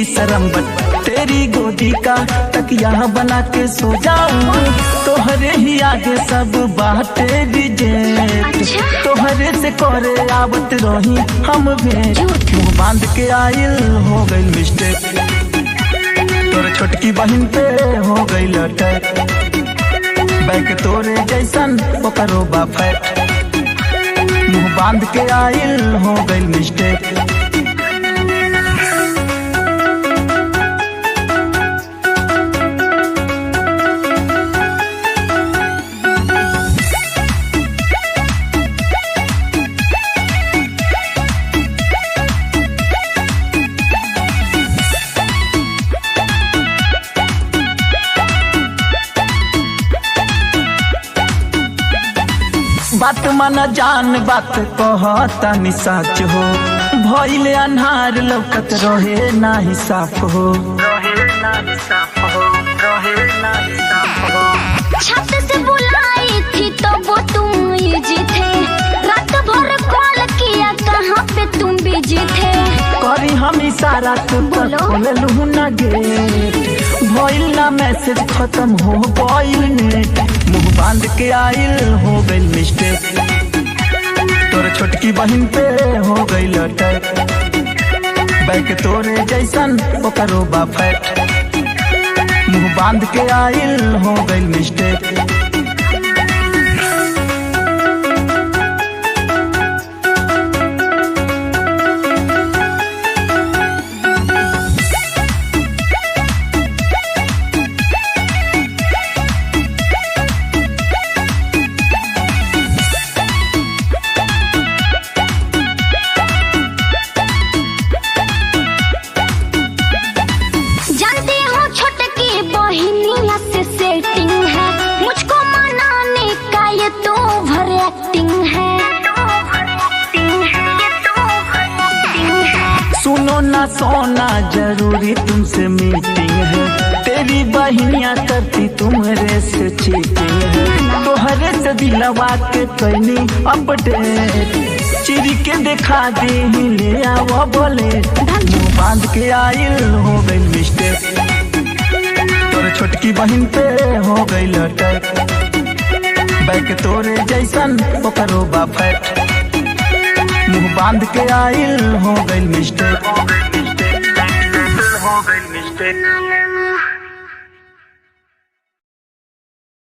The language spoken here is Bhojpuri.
शर्म बट तेरी गोदी का तकिया बना के सो जाऊं। तोहरे ही आगे सब बातें रिजेक्ट, तोहरे से करे आवत रही हम भेंट। मुँह बांध के आइल हो गई मिस्टेक, तोर छोटकी बहन पे हो गई लटक। बैक तोरे जैसन ओकरो बा फैट, मुँह बांध के आइल हो गई मिस्टेक। बात माना जान बात कहता नि सच हो, भइले अन्हार लौकत रहे नाही साफ हो। छत से बुलाई थी तो वो तुम इजी थे, रात भर कॉल किया कहाँ पे तुम बिजी थे। करी हम इशारा तू तक खोललू न गेट, भइल ना मैसेज खत्म हो गइल नेट। मुँह बांध के आइल हो गइल मिस्टेक, तोर छोटकी बहन पे हो गई लटक। बैक तोरे जैसन ओकरो बा फैट, मुँह बांध के आइल हो गई मिस्टेक। सुनो ना सोना जरूरी तुमसे मीटिंग है, तेरी बहनियां करती तुम्हारे से चीटिंग है। तोहरे से दिलवा के कैनी अपडेट, चिरी के देखा दे ही ले आओ बोले। मुँह बांध के आइल हो गई मिस्टेक, तोरे छोटकी बहन पे हो गई लटक। बैक तोरे जैसन ओकरो बा फैट, मुँह बांध के आइल हो गई मिस्टेक।